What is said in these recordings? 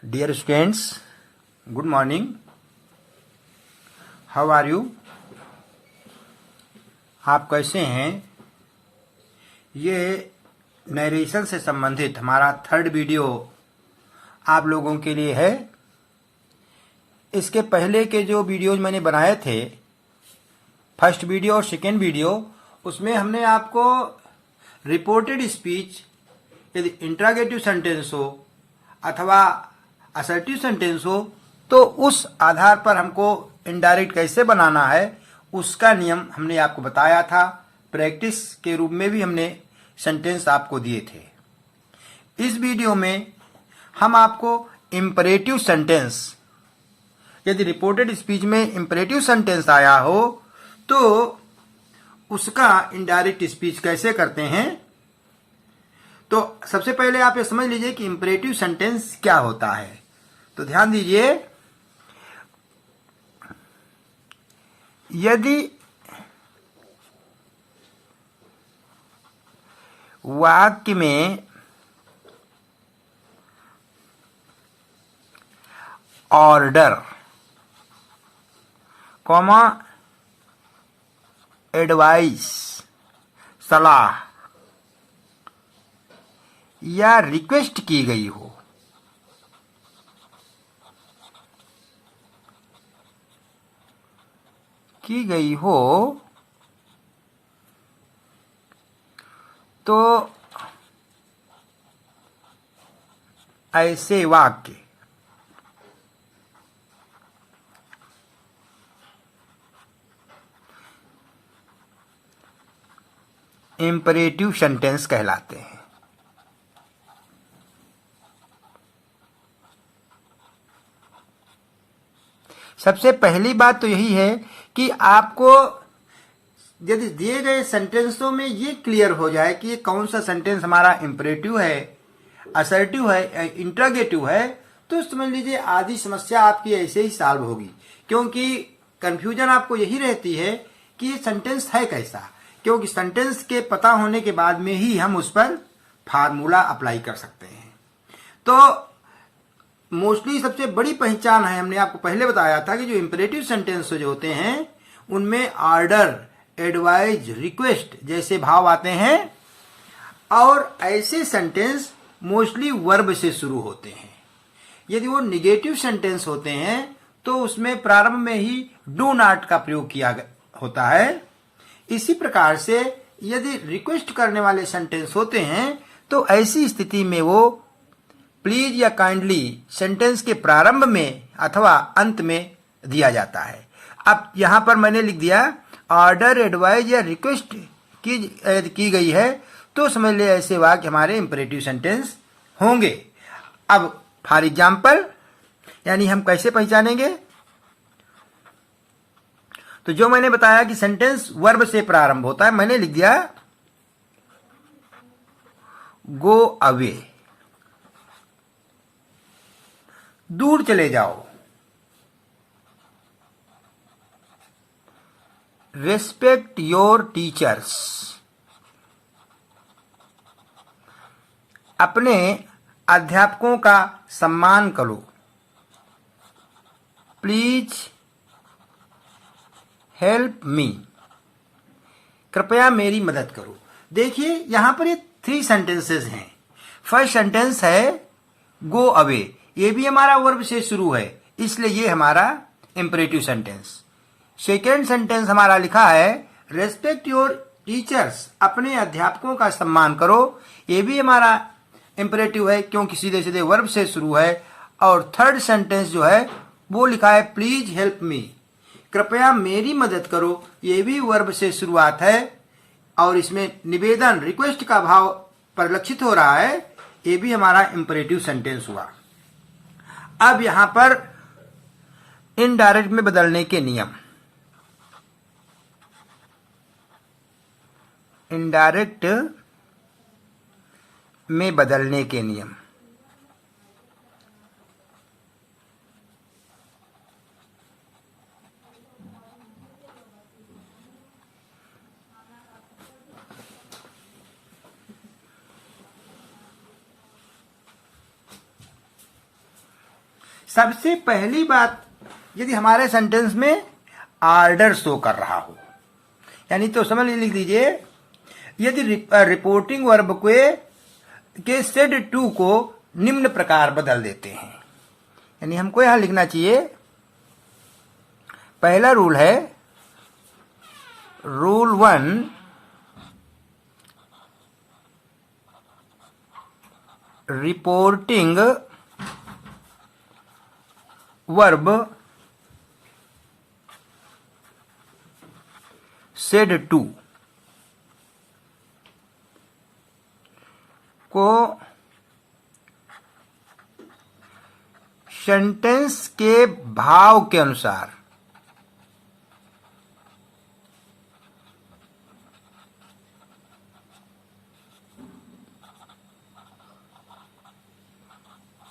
Dear students, good morning. How are you? आप कैसे हैं? ये नरेशन से संबंधित हमारा थर्ड वीडियो आप लोगों के लिए है। इसके पहले के जो वीडियोज मैंने बनाए थे, फर्स्ट वीडियो और सेकेंड वीडियो, उसमें हमने आपको रिपोर्टेड स्पीच यदि इंट्रागेटिव सेंटेंस हो अथवा असर्टिव सेंटेंस हो तो उस आधार पर हमको इनडायरेक्ट कैसे बनाना है उसका नियम हमने आपको बताया था। प्रैक्टिस के रूप में भी हमने सेंटेंस आपको दिए थे। इस वीडियो में हम आपको इंपरेटिव सेंटेंस, यदि रिपोर्टेड स्पीच में इंपरेटिव सेंटेंस आया हो तो उसका इनडायरेक्ट स्पीच कैसे करते हैं। तो सबसे पहले आप ये समझ लीजिए कि इंपरेटिव सेंटेंस क्या होता है। तो ध्यान दीजिए, यदि वाक्य में ऑर्डर, कॉमा, एडवाइस, सलाह या रिक्वेस्ट की गई हो, तो ऐसे वाक्य इंपरेटिव सेंटेंस कहलाते हैं। सबसे पहली बात तो यही है कि आपको यदि दिए गए सेंटेंसों में ये क्लियर हो जाए कि ये कौन सा सेंटेंस हमारा इंपरेटिव है, असर्टिव है, इंट्रोगेटिव है, तो समझ लीजिए आधी समस्या आपकी ऐसे ही सॉल्व होगी। क्योंकि कंफ्यूजन आपको यही रहती है कि ये सेंटेंस है कैसा, क्योंकि सेंटेंस के पता होने के बाद में ही हम उस पर फार्मूला अप्लाई कर सकते हैं। तो मोस्टली सबसे बड़ी पहचान है, हमने आपको पहले बताया था कि जो इंपरेटिव सेंटेंस जो होते हैं उनमें ऑर्डर, एडवाइज, रिक्वेस्ट जैसे भाव आते हैं और ऐसे सेंटेंस मोस्टली वर्ब से शुरू होते हैं। यदि वो निगेटिव सेंटेंस होते हैं तो उसमें प्रारंभ में ही डू नॉट का प्रयोग किया होता है। इसी प्रकार से यदि रिक्वेस्ट करने वाले सेंटेंस होते हैं तो ऐसी स्थिति में वो प्लीज या काइंडली सेंटेंस के प्रारंभ में अथवा अंत में दिया जाता है। अब यहां पर मैंने लिख दिया ऑर्डर, एडवाइज या रिक्वेस्ट की गई है तो समझ ले ऐसे वाक्य हमारे इंपरेटिव सेंटेंस होंगे। अब फॉर एग्जाम्पल, यानी हम कैसे पहचानेंगे, तो जो मैंने बताया कि सेंटेंस वर्ब से प्रारंभ होता है, मैंने लिख दिया गो अवे, दूर चले जाओ, रेस्पेक्ट योर टीचर्स, अपने अध्यापकों का सम्मान करो, प्लीज हेल्प मी, कृपया मेरी मदद करो। देखिए यहां पर ये 3 सेंटेंसेस हैं। फर्स्ट सेंटेंस है गो अवे, ये भी हमारा वर्ब से शुरू है, इसलिए ये हमारा इंपरेटिव सेंटेंस। सेकेंड सेंटेंस हमारा लिखा है रेस्पेक्ट योर टीचर्स, अपने अध्यापकों का सम्मान करो, ये भी हमारा इंपरेटिव है क्योंकि सीधे सीधे वर्ब से शुरू है। और थर्ड सेंटेंस जो है वो लिखा है प्लीज हेल्प मी, कृपया मेरी मदद करो, ये भी वर्ब से शुरुआत है और इसमें निवेदन, रिक्वेस्ट का भाव परिलक्षित हो रहा है, ये भी हमारा इंपरेटिव सेंटेंस हुआ। अब यहां पर इनडायरेक्ट में बदलने के नियम, इनडायरेक्ट में बदलने के नियम। सबसे पहली बात, यदि हमारे सेंटेंस में ऑर्डर शो कर रहा हो, यानी तो समझ लिख दीजिए, यदि रिपोर्टिंग वर्ब के सेड टू को निम्न प्रकार बदल देते हैं, यानी हमको यहां लिखना चाहिए, पहला रूल है rule 1, reporting verb said to को सेंटेंस के भाव के अनुसार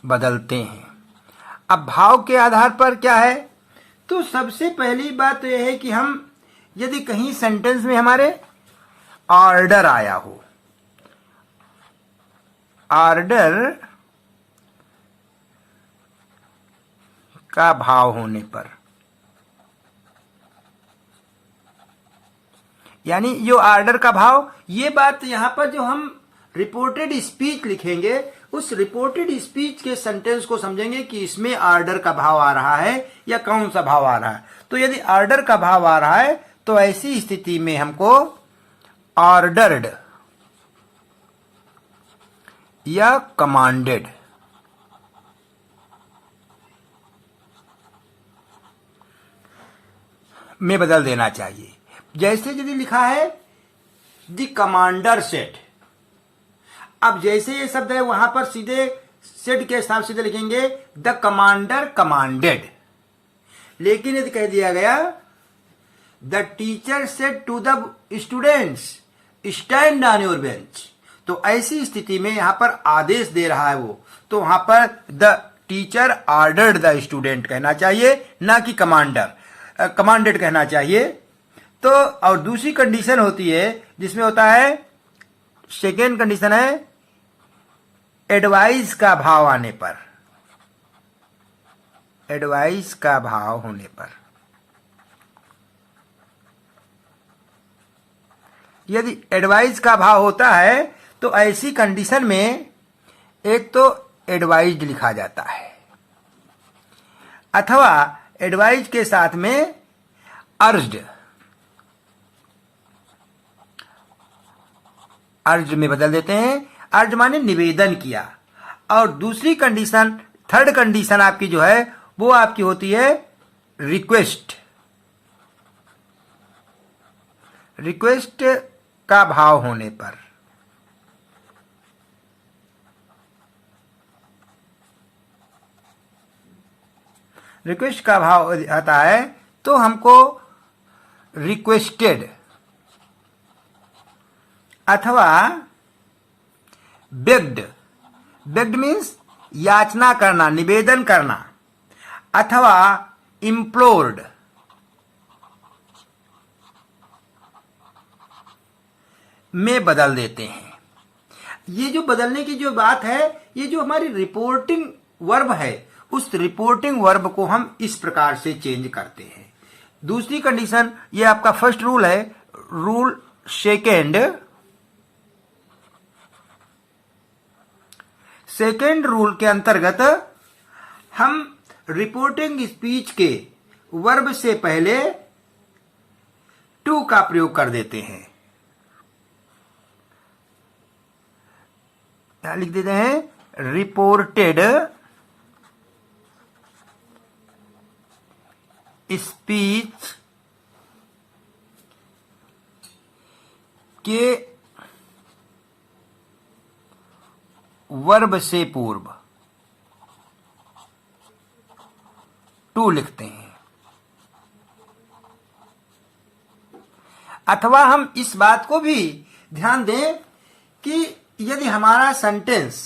बदलते हैं। अब भाव के आधार पर क्या है, तो सबसे पहली बात तो यह है कि हम यदि कहीं सेंटेंस में हमारे ऑर्डर आया हो, ऑर्डर का भाव होने पर, यानी जो ऑर्डर का भाव, ये बात यहां पर जो हम रिपोर्टेड स्पीच लिखेंगे, उस रिपोर्टेड स्पीच के सेंटेंस को समझेंगे कि इसमें ऑर्डर का भाव आ रहा है या कौन सा भाव आ रहा है। तो यदि ऑर्डर का भाव आ रहा है तो ऐसी स्थिति में हमको ऑर्डर्ड या कमांडेड में बदल देना चाहिए। जैसे यदि लिखा है द कमांडर सेड, अब जैसे ये शब्द है वहां पर सीधे सेड के साथ सीधे लिखेंगे द कमांडर कमांडेड। लेकिन यदि कह दिया गया the teacher said to the students stand on your bench, तो ऐसी स्थिति में यहां पर आदेश दे रहा है वो, तो वहां पर the teacher ordered the student कहना चाहिए, ना कि कमांडेड कहना चाहिए। तो और दूसरी कंडीशन होती है जिसमें होता है, सेकेंड कंडीशन है एडवाइस का भाव आने पर, एडवाइस का भाव होने पर। यदि एडवाइस का भाव होता है तो ऐसी कंडीशन में एक तो एडवाइज्ड लिखा जाता है, अथवा एडवाइज के साथ में अर्ज्ड, अर्ज में बदल देते हैं। अर्ज माने निवेदन किया। और दूसरी कंडीशन, थर्ड कंडीशन आपकी जो है वो आपकी होती है रिक्वेस्ट, रिक्वेस्ट का भाव होने पर। रिक्वेस्ट का भाव आता है तो हमको रिक्वेस्टेड अथवा बेग्ड, बेग्ड मीन्स याचना करना, निवेदन करना, अथवा इम्प्लोर्ड में बदल देते हैं। ये जो बदलने की जो बात है, ये जो हमारी रिपोर्टिंग वर्ब है, उस रिपोर्टिंग वर्ब को हम इस प्रकार से चेंज करते हैं। दूसरी कंडीशन, ये आपका फर्स्ट रूल है, रूल सेकेंड रूल के अंतर्गत हम रिपोर्टिंग स्पीच के वर्ब से पहले टू का प्रयोग कर देते हैं। यहां लिख देते हैं रिपोर्टेड स्पीच के वर्ब से पूर्व टू लिखते हैं। अथवा हम इस बात को भी ध्यान दें कि यदि हमारा सेंटेंस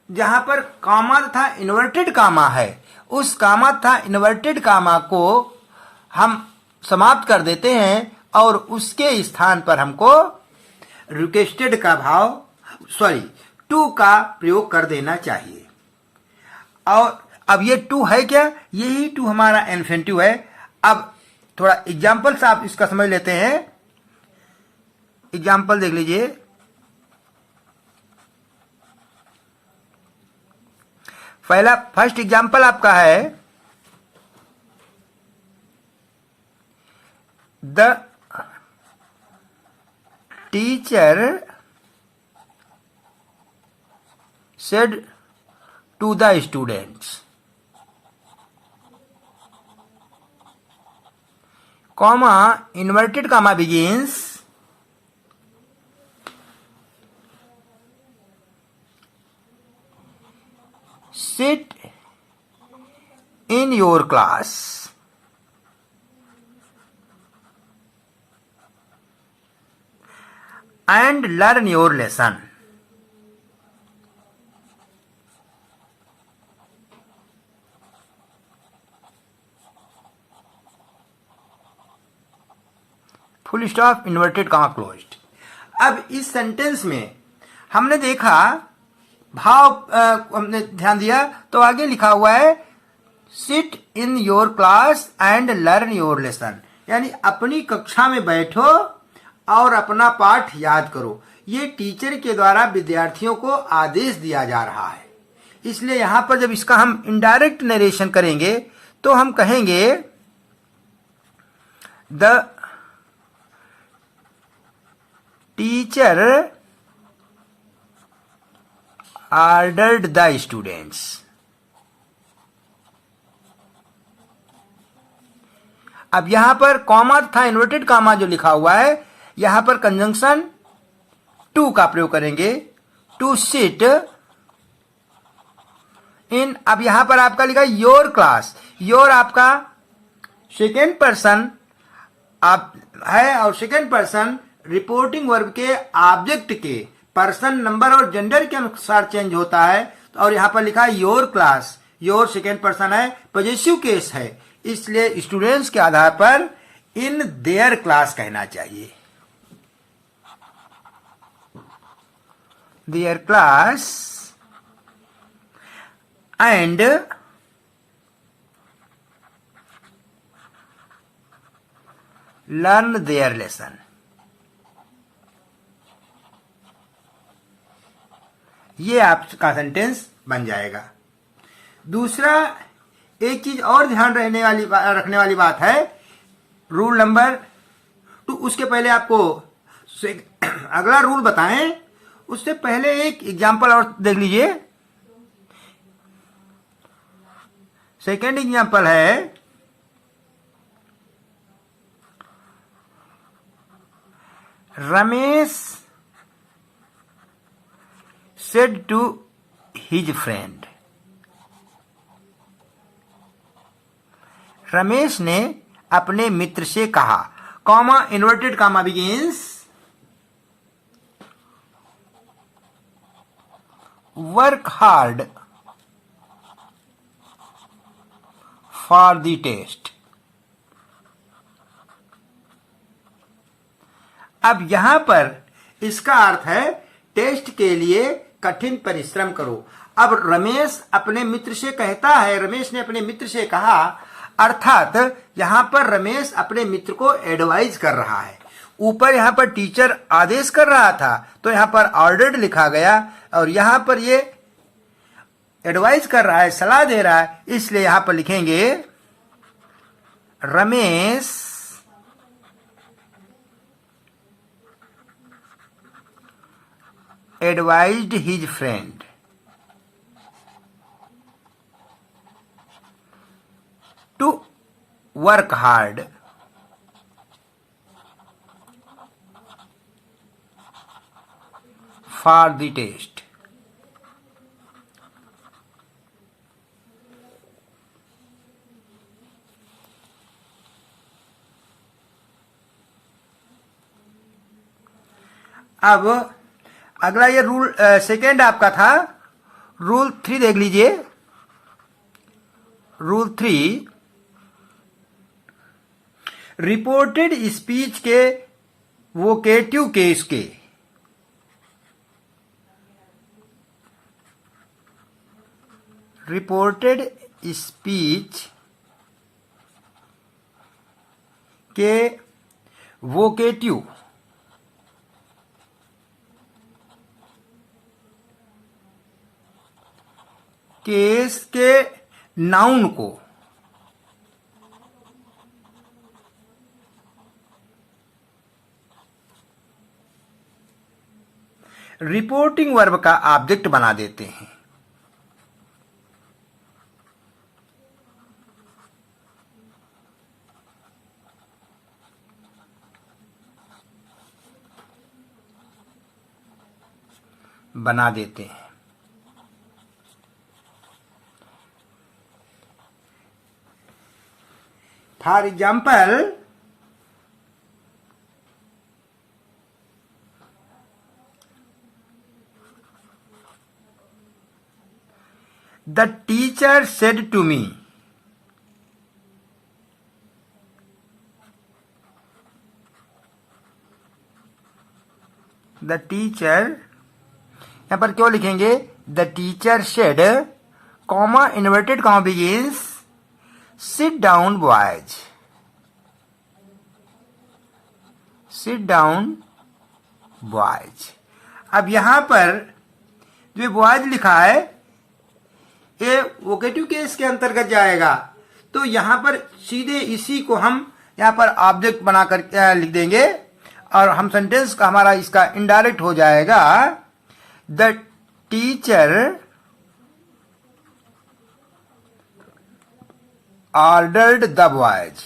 जहां पर कामा तथा इन्वर्टेड कामा है, उस कामा तथा इन्वर्टेड कामा को हम समाप्त कर देते हैं और उसके स्थान पर हमको रिक्वेस्टेड का भाव टू का प्रयोग कर देना चाहिए। और अब ये टू है क्या, यही टू हमारा इन्फिनिटिव है। अब थोड़ा एग्जाम्पल से आप इसका समझ लेते हैं। एग्जाम्पल देख लीजिए। पहला फर्स्ट एग्जाम्पल आपका है the teacher said to the students, comma inverted comma begins sit in your class and learn your lesson. Full stop, inverted comma closed. अब इस सेंटेंस में हमने देखा भाव, हमने ध्यान दिया तो आगे लिखा हुआ है sit in your class and learn your lesson, यानी अपनी कक्षा में बैठो और अपना पाठ याद करो। ये टीचर के द्वारा विद्यार्थियों को आदेश दिया जा रहा है। इसलिए यहां पर जब इसका हम इनडायरेक्ट नरेशन करेंगे तो हम कहेंगे the teacher ordered the students। अब यहां पर कॉमा था, इन्वर्टेड कॉमा जो लिखा हुआ है, यहां पर कंजंक्शन टू का प्रयोग करेंगे, टू सिट इन। अब यहां पर आपका लिखा योर क्लास, योर आपका सेकेंड पर्सन आप है और सेकेंड पर्सन रिपोर्टिंग वर्ब के ऑब्जेक्ट के पर्सन, नंबर और जेंडर के अनुसार चेंज होता है। और यहां पर लिखा है your class, your second person है, पॉजेसिव केस है, इसलिए स्टूडेंट्स के आधार पर इन देयर क्लास कहना चाहिए। Their class and learn their lesson. ये आपका सेंटेंस बन जाएगा। दूसरा, एक चीज और ध्यान रखने वाली बात है, रूल नंबर 2। उसके पहले आपको अगला रूल बताएं, उससे पहले एक एग्जांपल और देख लीजिए। सेकेंड एग्जांपल है Ramesh said to his friend। Ramesh ने अपने मित्र से कहा, comma inverted comma begins, work hard for the test. अब यहां पर इसका अर्थ है टेस्ट के लिए कठिन परिश्रम करो। अब रमेश अपने मित्र से कहता है, रमेश ने अपने मित्र से कहा, अर्थात यहां पर रमेश अपने मित्र को एडवाइज कर रहा है। ऊपर यहां पर टीचर आदेश कर रहा था तो यहां पर ऑर्डर्ड लिखा गया, और यहां पर ये एडवाइज कर रहा है, सलाह दे रहा है, इसलिए यहां पर लिखेंगे Ramesh advised his friend to work hard for the test। अब अगला ये रूल सेकेंड आपका था, रूल 3 देख लीजिए। रूल 3, रिपोर्टेड स्पीच के वोकेटिव केस के रिपोर्टेड स्पीच के वोकेटिव केस के नाउन को रिपोर्टिंग वर्ब का ऑब्जेक्ट बना देते हैं। बना देते हैं। For example, the teacher said to me, the teacher, यहां पर क्यों लिखेंगे the teacher said, comma inverted comma begins, sit down boys, sit down boys। अब यहां पर जो बॉयज लिखा है ये वोकेटिव केस के अंतर्गत जाएगा, तो यहां पर सीधे इसी को हम यहां पर ऑब्जेक्ट बनाकर लिख देंगे और हम सेंटेंस का हमारा इसका इनडायरेक्ट हो जाएगा, the teacher ordered the boys.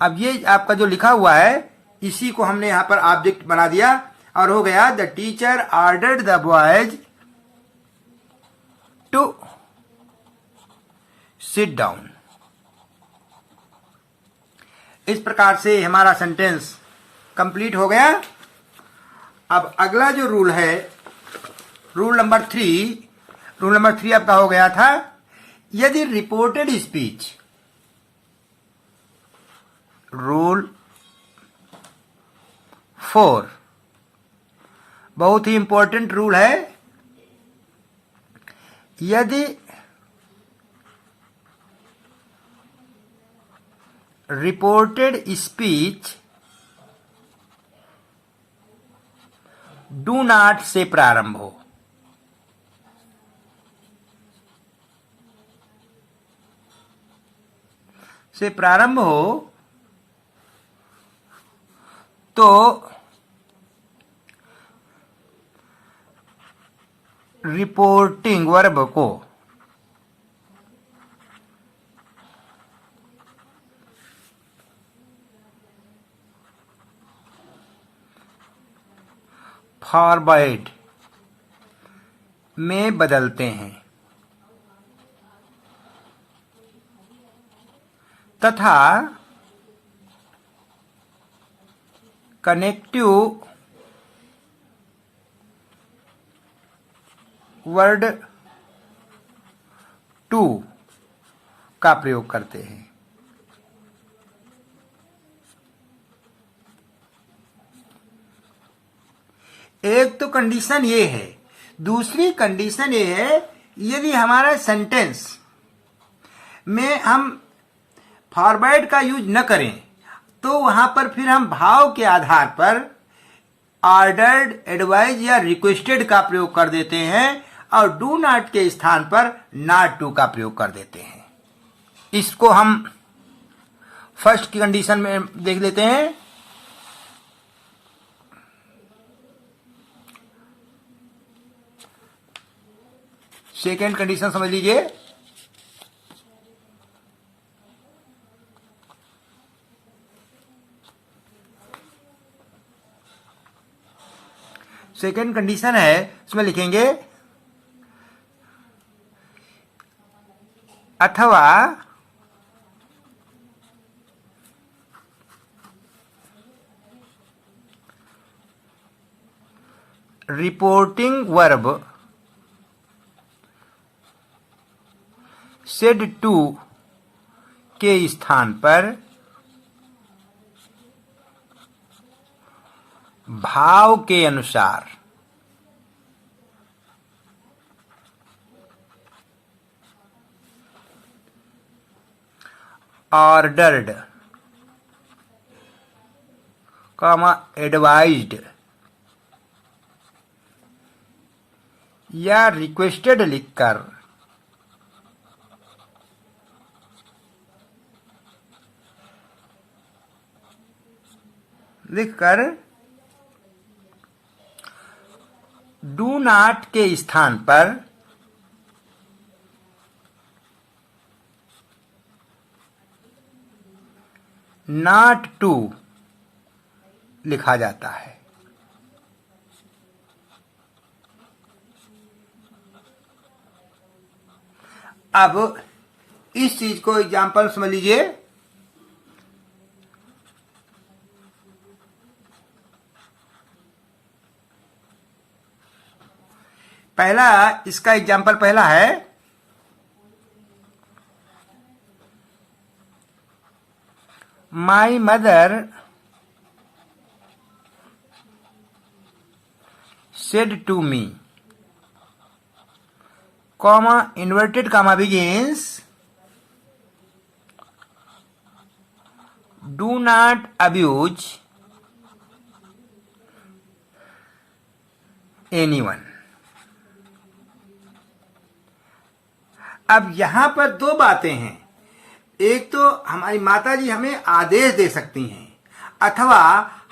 अब ये आपका जो लिखा हुआ है इसी को हमने यहां पर ऑब्जेक्ट बना दिया और हो गया the teacher ordered the boys to sit down. इस प्रकार से हमारा सेंटेंस कंप्लीट हो गया। अब अगला जो रूल है, रूल नंबर 3 आपका हो गया था, यदि रिपोर्टेड स्पीच, रूल 4 बहुत ही इंपॉर्टेंट रूल है, यदि रिपोर्टेड स्पीच डू नॉट से प्रारंभ हो, तो रिपोर्टिंग वर्ब को फॉरवर्ड में बदलते हैं तथा कनेक्टिव वर्ड टू का प्रयोग करते हैं। एक तो कंडीशन ये है, दूसरी कंडीशन ये है यदि हमारा सेंटेंस में हम फॉरवर्ड का यूज न करें तो वहां पर फिर हम भाव के आधार पर ऑर्डर्ड, एडवाइज या रिक्वेस्टेड का प्रयोग कर देते हैं और डू नॉट के स्थान पर नॉट टू का प्रयोग कर देते हैं। इसको हम फर्स्ट की कंडीशन में देख लेते हैं। सेकेंड कंडीशन समझ लीजिए, सेकेंड कंडीशन है, इसमें लिखेंगे अथवा रिपोर्टिंग वर्ब सेड टू के स्थान पर भाव के अनुसार ऑर्डर्ड, कॉमा एडवाइज्ड या रिक्वेस्टेड लिखकर डू नॉट के स्थान पर नॉट टू लिखा जाता है। अब इस चीज को एग्जाम्पल समझ लीजिए। पहला, इसका एग्जाम्पल पहला है, my mother said to me, comma inverted comma begins, do not abuse anyone। अब यहां पर दो बातें हैं। एक तो हमारी माताजी हमें आदेश दे सकती हैं, अथवा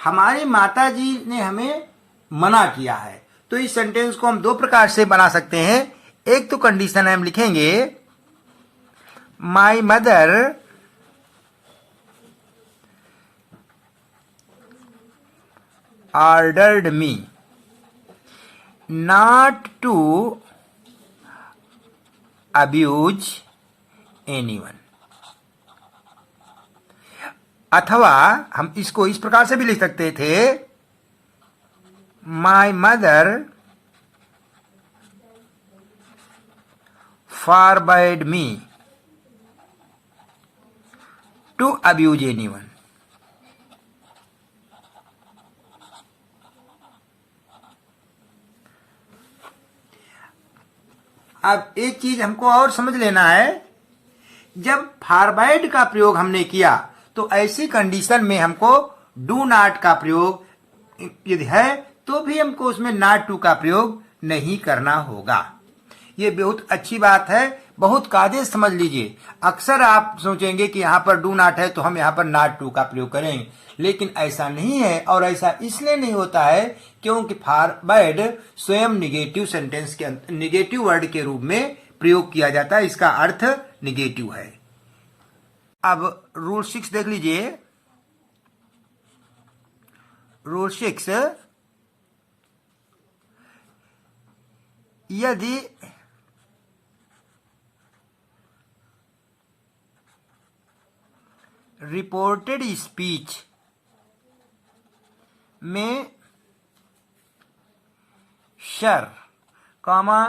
हमारी माताजी ने हमें मना किया है। तो इस सेंटेंस को हम दो प्रकार से बना सकते हैं। एक तो कंडीशन हम लिखेंगे, my mother ordered me not to abuse anyone. अथवा हम इसको इस प्रकार से भी लिख सकते थे, my mother forbade me to abuse anyone। अब एक चीज हमको और समझ लेना है, जब फॉरबाइड का प्रयोग हमने किया तो ऐसी कंडीशन में हमको डू नॉट का प्रयोग यदि है तो भी हमको उसमें नॉट टू का प्रयोग नहीं करना होगा। ये बहुत अच्छी बात है, बहुत कायदे समझ लीजिए। अक्सर आप सोचेंगे कि यहाँ पर डू नॉट है तो हम यहाँ पर नॉट टू का प्रयोग करेंगे, लेकिन ऐसा नहीं है। और ऐसा इसलिए नहीं होता है क्योंकि फॉरबाइड स्वयं निगेटिव सेंटेंस के निगेटिव वर्ड के रूप में प्रयोग किया जाता है, इसका अर्थ निगेटिव है। अब रूल 6 देख लीजिए। रूल 6, यदि रिपोर्टेड स्पीच में शर, कॉमा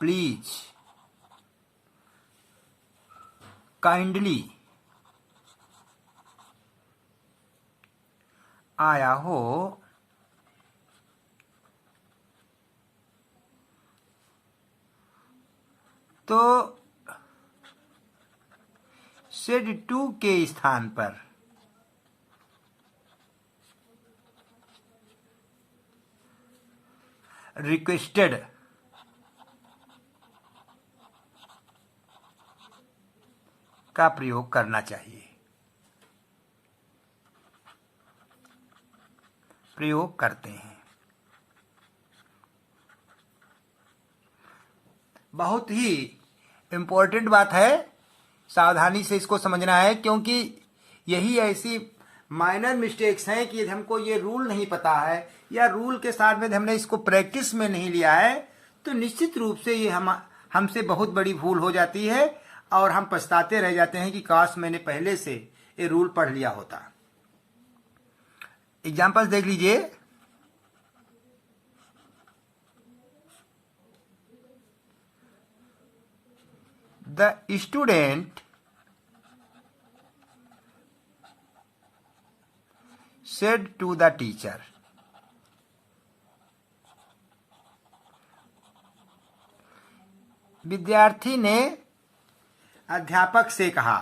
प्लीज, काइंडली आया हो तो सेड टू के स्थान पर रिक्वेस्टेड का प्रयोग करना चाहिए। प्रयोग करते हैं। बहुत ही इंपॉर्टेंट बात है, सावधानी से इसको समझना है, क्योंकि यही ऐसी माइनर मिस्टेक्स हैं कि यदि हमको ये रूल नहीं पता है या रूल के साथ में हमने इसको प्रैक्टिस में नहीं लिया है तो निश्चित रूप से ये हमसे बहुत बड़ी भूल हो जाती है और हम पछताते रह जाते हैं कि काश मैंने पहले से ये रूल पढ़ लिया होता। एग्जाम्पल्स देख लीजिए। The student said to the teacher, विद्यार्थी ने अध्यापक से कहा।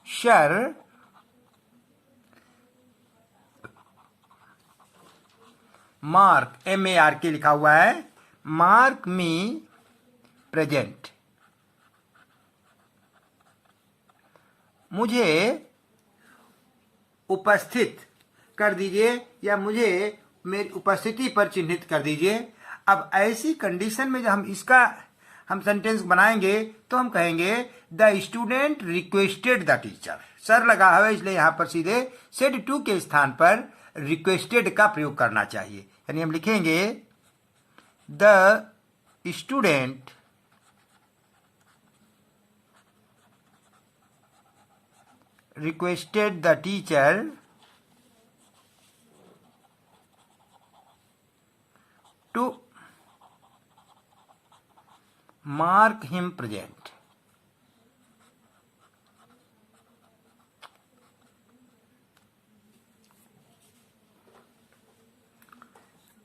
सर मार्क, MARK लिखा हुआ है, मार्क मी प्रेजेंट, मुझे उपस्थित कर दीजिए या मुझे मेरी उपस्थिति पर चिन्हित कर दीजिए। अब ऐसी कंडीशन में जब हम सेंटेंस बनाएंगे तो हम कहेंगे the student requested the teacher. Sir लगा है इसलिए यहां पर सीधे सेड टू के स्थान पर रिक्वेस्टेड का प्रयोग करना चाहिए। यानी हम लिखेंगे the student requested the teacher to mark him present।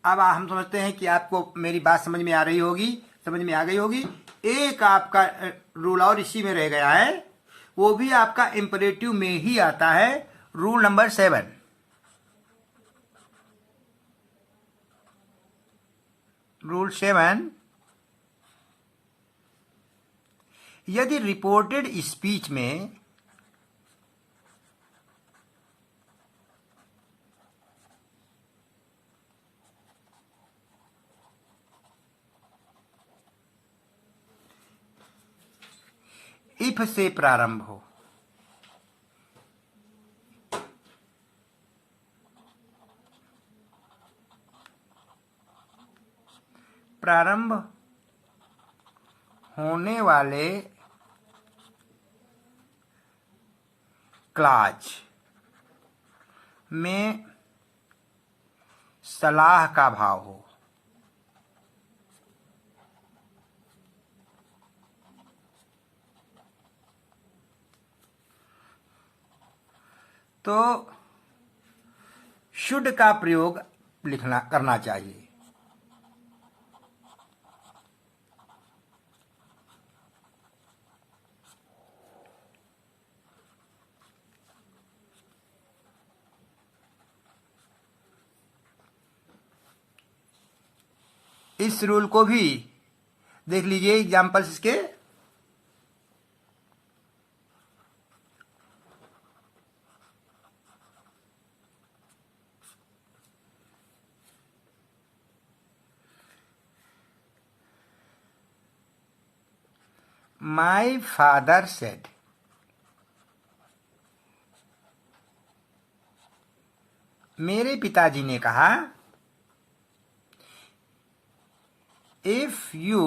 अब हम समझते हैं कि आपको मेरी बात समझ में आ रही होगी, समझ में आ गई होगी। एक आपका रूल और इसी में रह गया है, वो भी आपका इंपरेटिव में ही आता है, रूल नंबर 7। रूल 7, यदि रिपोर्टेड स्पीच में इफ से प्रारंभ हो, प्रारंभ होने वाले क्लॉज में सलाह का भाव हो, तो शुड का प्रयोग करना चाहिए। इस रूल को भी देख लीजिए, एग्जाम्पल्स इसके। My father said, मेरे पिताजी ने कहा, if you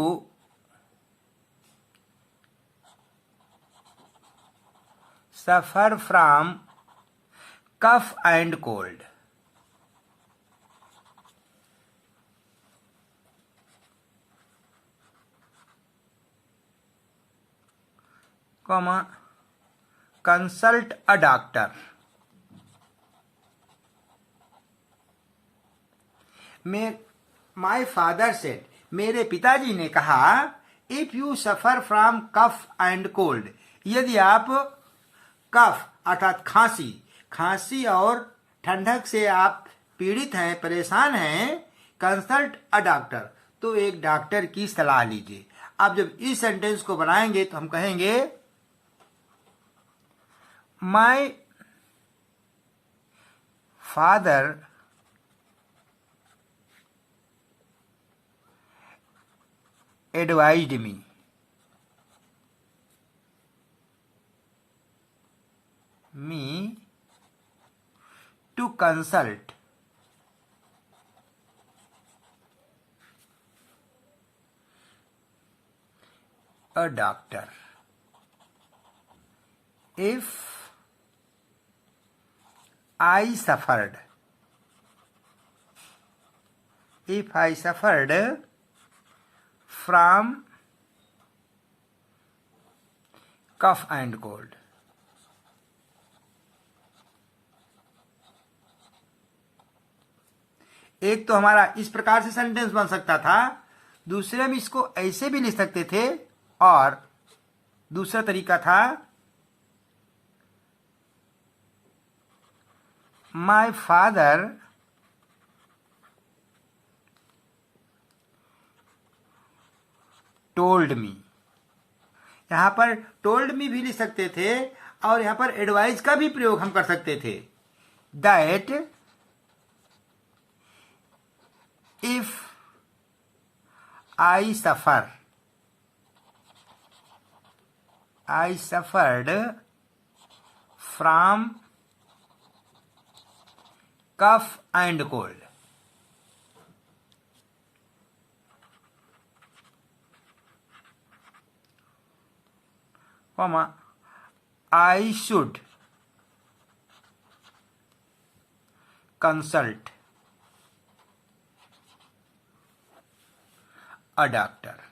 suffer from cough and cold, consult a doctor। My father said, मेरे पिताजी ने कहा, if you suffer from cough and cold, यदि आप कफ अर्थात खांसी और ठंडक से आप पीड़ित हैं, परेशान हैं, कंसल्ट अ डॉक्टर, तो एक डॉक्टर की सलाह लीजिए। अब जब इस सेंटेंस को बनाएंगे तो हम कहेंगे my father advised me to consult a doctor if I suffered from cough and cold। एक तो हमारा इस प्रकार से सेंटेंस बन सकता था, दूसरे में इसको ऐसे भी लिख सकते थे, और दूसरा तरीका था माय फादर टोल्ड मी। यहां पर टोल्ड मी भी लिख सकते थे और यहां पर एडवाइस का भी प्रयोग हम कर सकते थे, that if I suffered from cough and cold. I should consult a doctor.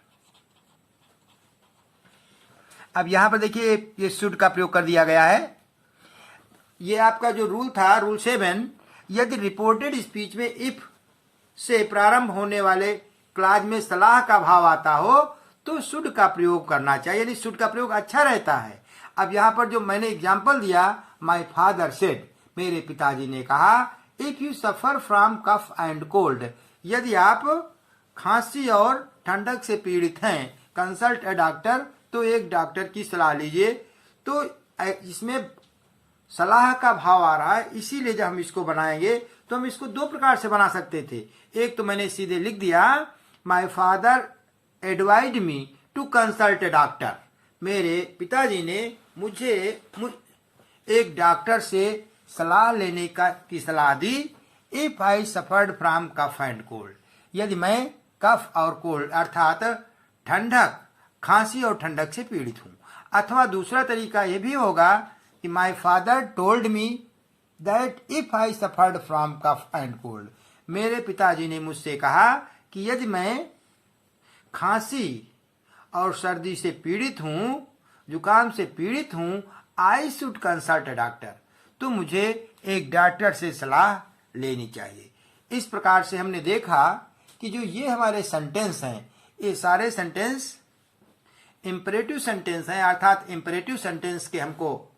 अब यहां पर देखिए ये शुड का प्रयोग कर दिया गया है। ये आपका जो रूल था, रूल 7, यदि रिपोर्टेड स्पीच में इफ से प्रारंभ होने वाले क्लाज में सलाह का भाव आता हो तो शुड का प्रयोग करना चाहिए, यदि शुड का प्रयोग अच्छा रहता है। अब यहां पर जो मैंने एग्जाम्पल दिया, माय फादर सेड, मेरे पिताजी ने कहा, if you suffer from cough and cold, यदि आप खांसी और ठंडक से पीड़ित हैं, कंसल्ट अ डॉक्टर, तो एक डॉक्टर की सलाह लीजिए। तो इसमें सलाह का भाव आ रहा है, इसीलिए जब हम इसको बनाएंगे तो हम इसको दो प्रकार से बना सकते थे। एक तो मैंने सीधे लिख दिया, my father advised me to consult a doctor, मेरे पिताजी ने मुझे एक डॉक्टर से सलाह लेने की सलाह दी। If I suffered from cough and cold, यदि मैं कफ और कोल्ड अर्थात ठंडक, खांसी और ठंडक से पीड़ित हूं। अथवा दूसरा तरीका यह भी होगा कि my father told me that if I suffered from cough and cold, मेरे पिताजी ने मुझसे कहा कि यदि मैं खांसी और सर्दी से पीड़ित हूं, जुकाम से पीड़ित हूं, I should consult a doctor, तो मुझे एक डॉक्टर से सलाह लेनी चाहिए। इस प्रकार से हमने देखा कि जो ये हमारे सेंटेंस हैं, ये सारे सेंटेंस इंपरेटिव सेंटेंस हैं, अर्थात इंपरेटिव सेंटेंस के हमको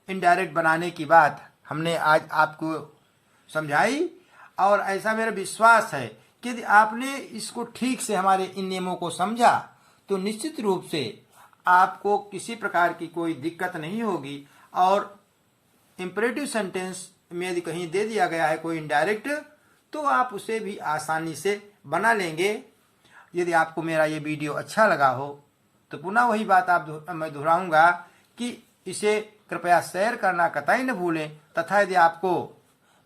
इनडायरेक्ट बनाने की बात हमने आज आपको समझाई। और ऐसा मेरा विश्वास है कि यदि आपने इसको ठीक से हमारे इन नियमों को समझा तो निश्चित रूप से आपको किसी प्रकार की कोई दिक्कत नहीं होगी। और इंपरेटिव सेंटेंस में यदि कहीं दे दिया गया है कोई इनडायरेक्ट, तो आप उसे भी आसानी से बना लेंगे। यदि आपको मेरा ये वीडियो अच्छा लगा हो तो पुनः वही बात मैं दोहराऊंगा कि इसे कृपया शेयर करना कतई न भूलें, तथा यदि आपको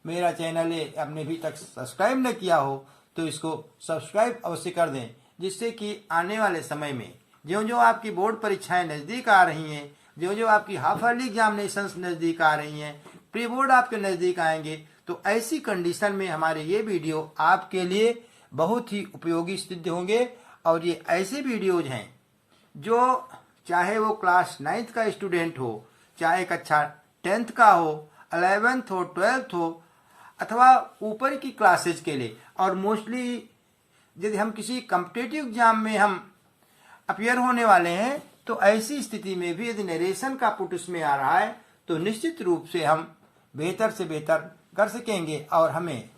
मेरा चैनल आपने अभी तक सब्सक्राइब न किया हो तो इसको सब्सक्राइब अवश्य कर दें, जिससे कि आने वाले समय में ज्यों-ज्यों आपकी बोर्ड परीक्षाएं नज़दीक आ रही हैं, ज्यों-ज्यों आपकी हाफ ईयरली एग्जामिनेशंस नज़दीक आ रही हैं, प्री बोर्ड आपके नज़दीक आएंगे, तो ऐसी कंडीशन में हमारे ये वीडियो आपके लिए बहुत ही उपयोगी सिद्ध होंगे। और ये ऐसे वीडियोज हैं जो चाहे वो क्लास 9th का स्टूडेंट हो, चाहे कक्षा 10th का हो, 11th हो, 12th हो, अथवा ऊपर की क्लासेज के लिए, और मोस्टली यदि हम किसी कॉम्पिटिटिव एग्जाम में हम अपियर होने वाले हैं तो ऐसी स्थिति में भी यदि नरेशन का पुट उसमें आ रहा है तो निश्चित रूप से हम बेहतर से बेहतर कर सकेंगे और हमें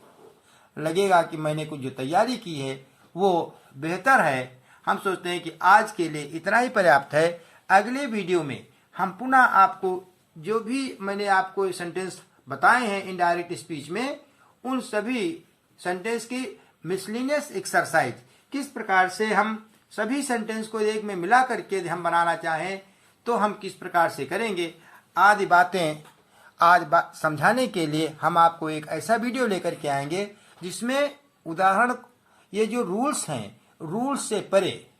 लगेगा कि मैंने कुछ जो तैयारी की है वो बेहतर है। हम सोचते हैं कि आज के लिए इतना ही पर्याप्त है। अगले वीडियो में हम पुनः आपको जो भी मैंने आपको सेंटेंस बताए हैं इनडायरेक्ट स्पीच में, उन सभी सेंटेंस की मिसलिनियस एक्सरसाइज, किस प्रकार से हम सभी सेंटेंस को एक में मिला करके हम बनाना चाहें तो हम किस प्रकार से करेंगे, आदि बातें आज समझाने के लिए हम आपको एक ऐसा वीडियो लेकर के आएंगे जिसमें उदाहरण, ये जो रूल्स हैं, रूल्स से परे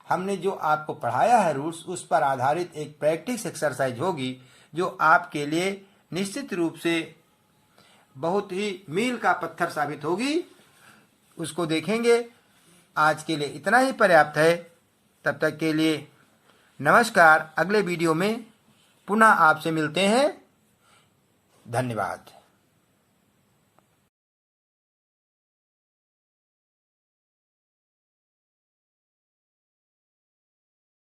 हमने जो आपको पढ़ाया है रूल्स, उस पर आधारित एक प्रैक्टिस एक्सरसाइज होगी जो आपके लिए निश्चित रूप से बहुत ही मील का पत्थर साबित होगी। उसको देखेंगे। आज के लिए इतना ही पर्याप्त है। तब तक के लिए नमस्कार। अगले वीडियो में पुनः आपसे मिलते हैं। धन्यवाद।